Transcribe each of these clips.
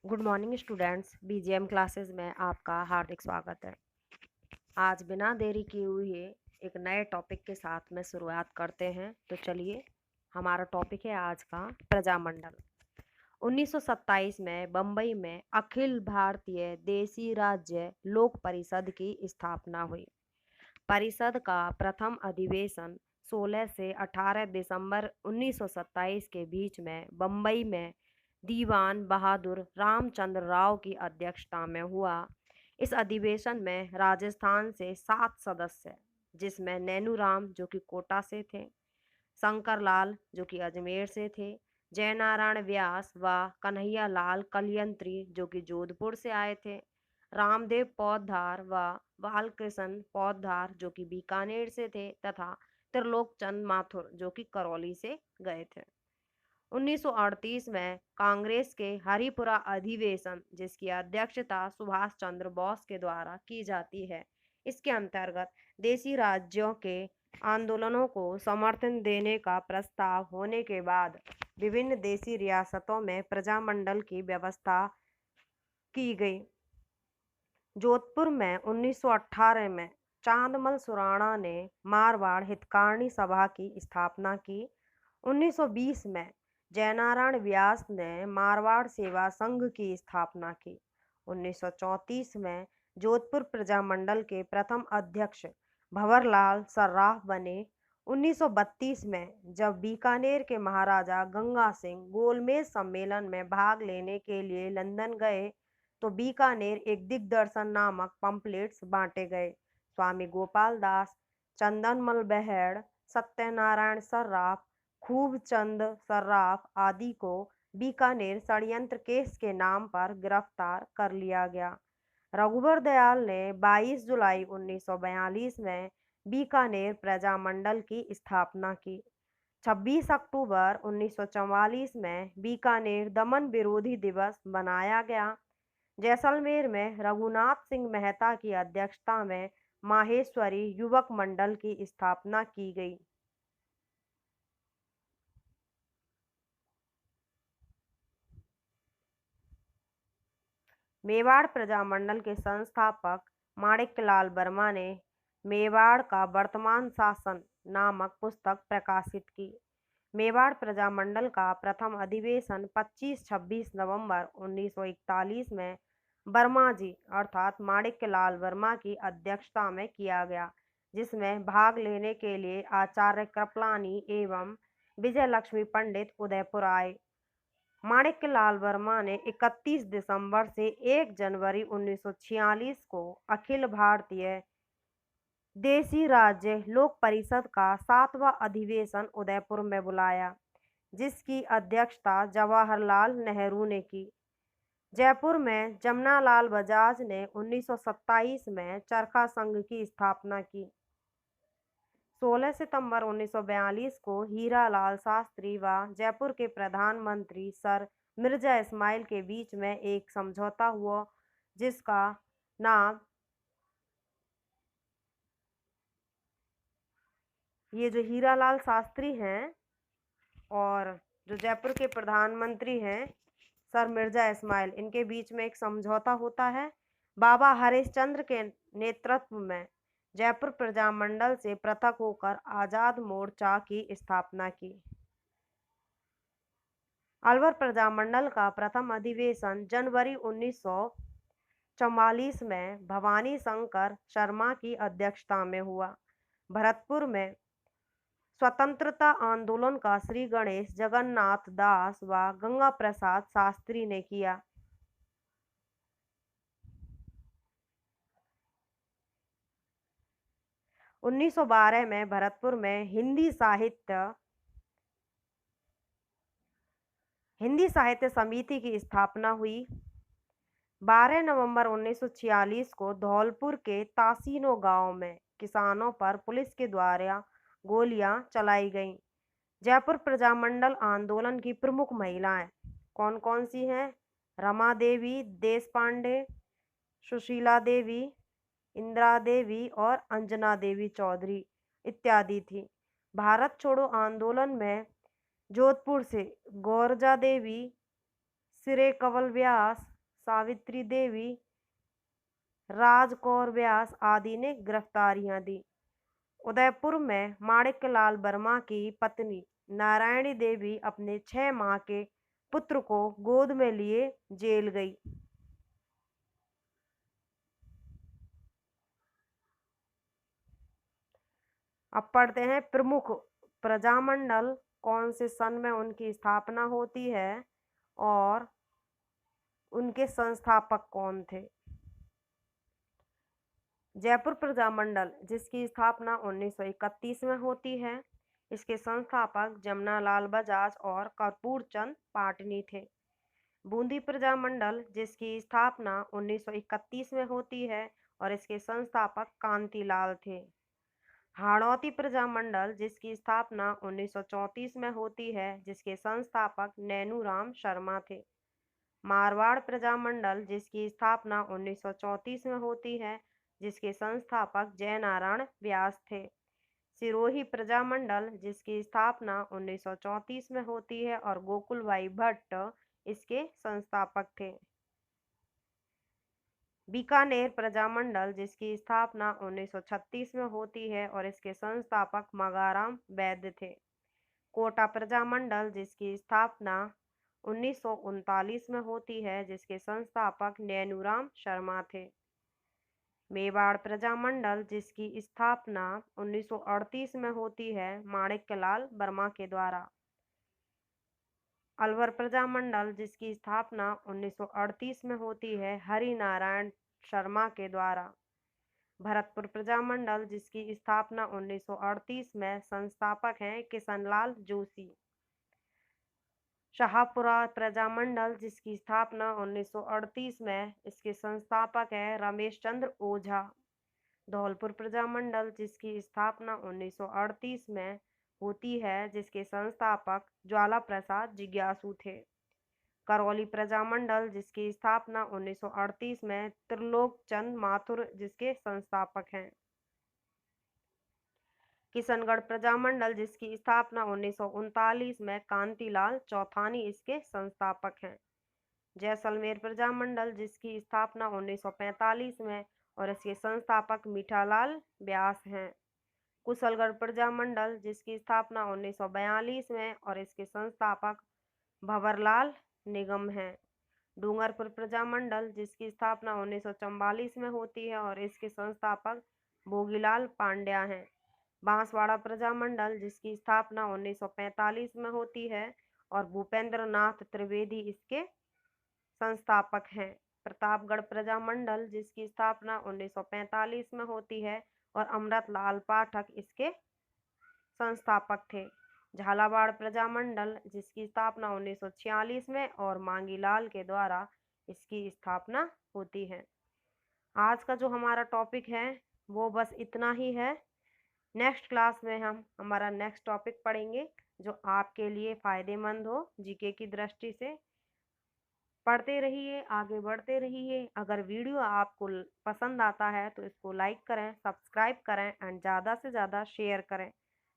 Good morning students. BGM classes में आपका हार्दिक स्वागत है। आज बिना देरी किए हुए एक नए टॉपिक के साथ में शुरुआत करते हैं। तो चलिए, हमारा टॉपिक है आज का प्रजामंडल। 1927 में बम्बई में अखिल भारतीय देसी राज्य लोक परिषद की स्थापना हुई। परिषद का प्रथम अधिवेशन 16 से 18 दिसंबर 1927 के बीच में बम्बई में दीवान बहादुर रामचंद्र राव की अध्यक्षता में हुआ। इस अधिवेशन में राजस्थान से 7 सदस्य, जिसमें नैनूराम जो कि कोटा से थे, शंकरलाल जो कि अजमेर से थे, जयनारायण व्यास व कन्हैया लाल कलयंत्री जो कि जोधपुर से आए थे, रामदेव पौधार व बालकृष्ण पौधार जो कि बीकानेर से थे, तथा त्रिलोकचंद माथुर जो कि करौली से गए थे। 1938 में कांग्रेस के हरिपुरा अधिवेशन, जिसकी अध्यक्षता सुभाष चंद्र बोस के द्वारा की जाती है, इसके अंतर्गत देसी राज्यों के आंदोलनों को समर्थन देने का प्रस्ताव होने के बाद विभिन्न देसी रियासतों में प्रजामंडल की व्यवस्था की गई। जोधपुर में 1918 में चांदमल सुराणा ने मारवाड़ हितकारिणी सभा की स्थापना की। 1920 में जयनारायण व्यास ने मारवाड़ सेवा संघ की स्थापना की। 1934 में जोधपुर प्रजामंडल के प्रथम अध्यक्ष भंवरलाल सर्राफ बने। 1932 में जब बीकानेर के महाराजा गंगा सिंह गोलमेज सम्मेलन में भाग लेने के लिए लंदन गए, तो बीकानेर एक दिग्दर्शन नामक पंपलेट्स बांटे गए। स्वामी गोपाल दास, चंदनमल बेहड़, सत्यनारायण सर्राफ, खूबचंद सर्राफ आदि को बीकानेर षड्यंत्र केस के नाम पर गिरफ्तार कर लिया गया। रघुवर दयाल ने 22 जुलाई 1942 में बीकानेर प्रजामंडल की स्थापना की। 26 अक्टूबर 1944 में बीकानेर दमन विरोधी दिवस मनाया गया। जैसलमेर में रघुनाथ सिंह मेहता की अध्यक्षता में माहेश्वरी युवक मंडल की स्थापना की गई। मेवाड़ प्रजामंडल के संस्थापक माणिक्यलाल वर्मा ने मेवाड़ का वर्तमान शासन नामक पुस्तक प्रकाशित की। मेवाड़ प्रजामंडल का प्रथम अधिवेशन 25-26 नवंबर 1941 में वर्मा जी अर्थात माणिक्यलाल वर्मा की अध्यक्षता में किया गया, जिसमें भाग लेने के लिए आचार्य कृपलानी एवं विजय लक्ष्मी पंडित उदयपुर आए। माणिक्यलाल वर्मा ने 31 दिसंबर से 1 जनवरी 1946 को अखिल भारतीय देसी राज्य लोक परिषद का 7वां अधिवेशन उदयपुर में बुलाया, जिसकी अध्यक्षता जवाहरलाल नेहरू ने की। जयपुर में जमनालाल बजाज ने 1927 में चरखा संघ की स्थापना की। 16 सितंबर 1942 को हीरालाल शास्त्री व जयपुर के प्रधानमंत्री सर मिर्जा इस्माइल के बीच में एक समझौता हुआ, जिसका नाम ये जो हीरालाल शास्त्री हैं और जो जयपुर के प्रधानमंत्री हैं सर मिर्जा इस्माइल, इनके बीच में एक समझौता होता है। बाबा हरिश्चंद्र के नेतृत्व में जयपुर प्रजामंडल से पृथक होकर आजाद मोर्चा की स्थापना की। अलवर प्रजामंडल का प्रथम अधिवेशन जनवरी 1944 में भवानी शंकर शर्मा की अध्यक्षता में हुआ। भरतपुर में स्वतंत्रता आंदोलन का श्री गणेश जगन्नाथ दास व गंगा प्रसाद शास्त्री ने किया। उन्नीस 1912 में भरतपुर में हिंदी साहित्य समिति की स्थापना हुई। 12 नवंबर 1946 को धौलपुर के तासीनो गांव में किसानों पर पुलिस के द्वारा गोलियां चलाई गईं। जयपुर प्रजामंडल आंदोलन की प्रमुख महिलाएं कौन कौन सी हैं? रमा देवी देशपांडे, सुशीला देवी, इंदिरा देवी और अंजना देवी चौधरी इत्यादि थी। भारत छोड़ो आंदोलन में जोधपुर से गौरजा देवी, सिरे कंवल व्यास, सावित्री देवी, राजकौर व्यास आदि ने गिरफ्तारियां दी। उदयपुर में माणिक्यलाल वर्मा की पत्नी नारायणी देवी अपने 6 माह के पुत्र को गोद में लिए जेल गई। अब पढ़ते हैं प्रमुख प्रजामंडल कौन से सन में उनकी स्थापना होती है और उनके संस्थापक कौन थे। जयपुर प्रजामंडल जिसकी स्थापना 1931 में होती है, इसके संस्थापक जमनालाल बजाज और कर्पूर चंद पाटनी थे। बूंदी प्रजामंडल जिसकी स्थापना 1931 में होती है और इसके संस्थापक कांतिलाल थे। हाड़ौती प्रजामंडल जिसकी स्थापना 1934 में होती है, जिसके संस्थापक नैनूराम शर्मा थे। मारवाड़ प्रजामंडल जिसकी स्थापना 1934 में होती है, जिसके संस्थापक जयनारायण व्यास थे। सिरोही प्रजामंडल जिसकी स्थापना 1934 में होती है और गोकुलभाई भट्ट इसके संस्थापक थे। बीकानेर प्रजामंडल जिसकी स्थापना 1936 में होती है और इसके संस्थापक मगाराम वैद्य थे। कोटा प्रजामंडल जिसकी स्थापना 1939 में होती है, जिसके संस्थापक नैनूराम शर्मा थे। मेवाड़ प्रजामंडल जिसकी स्थापना 1938 में होती है, माणिक्यलाल वर्मा के द्वारा। अलवर प्रजामंडल जिसकी स्थापना 1938 में होती है, हरि नारायण शर्मा के द्वारा। भरतपुर प्रजामंडल जिसकी स्थापना 1938 में, संस्थापक हैं किशनलाल जोशी। शाहपुरा प्रजामंडल जिसकी स्थापना 1938 में, इसके संस्थापक हैं रमेश चंद्र ओझा। धौलपुर प्रजामंडल जिसकी स्थापना 1938 में होती है, जिसके संस्थापक ज्वाला प्रसाद जिज्ञासु थे। करौली प्रजामंडल जिसकी स्थापना 1938 में, त्रिलोक चंद माथुर जिसके संस्थापक हैं। किशनगढ़ प्रजामंडल जिसकी स्थापना 1939 में, कांतिलाल चौथानी इसके संस्थापक हैं। जैसलमेर प्रजामंडल जिसकी स्थापना 1945 में और इसके संस्थापक मीठालाल व्यास हैं। कुशलगढ़ प्रजामंडल जिसकी स्थापना 1942 में और इसके संस्थापक भंवरलाल निगम हैं। डूंगरपुर प्रजामंडल जिसकी स्थापना 1944 में होती है और इसके संस्थापक भोगीलाल पांड्या हैं। बांसवाड़ा प्रजामंडल जिसकी स्थापना 1945 में होती है और भूपेंद्र नाथ त्रिवेदी इसके संस्थापक हैं। प्रतापगढ़ प्रजामंडल जिसकी स्थापना 1945 में होती है और अमृतलाल पाठक इसके संस्थापक थे। झालावाड़ प्रजामंडल जिसकी स्थापना 1946 में और मांगीलाल के द्वारा इसकी स्थापना होती है। आज का जो हमारा टॉपिक है वो बस इतना ही है। नेक्स्ट क्लास में हम हमारा नेक्स्ट टॉपिक पढ़ेंगे जो आपके लिए फ़ायदेमंद हो जीके की दृष्टि से। पढ़ते रहिए, आगे बढ़ते रहिए। अगर वीडियो आपको पसंद आता है तो इसको लाइक करें, सब्सक्राइब करें एंड ज़्यादा से ज़्यादा शेयर करें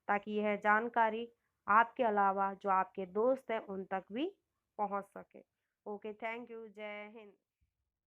ताकि यह जानकारी आपके अलावा जो आपके दोस्त हैं उन तक भी पहुंच सके। Okay, thank you. जय हिंद।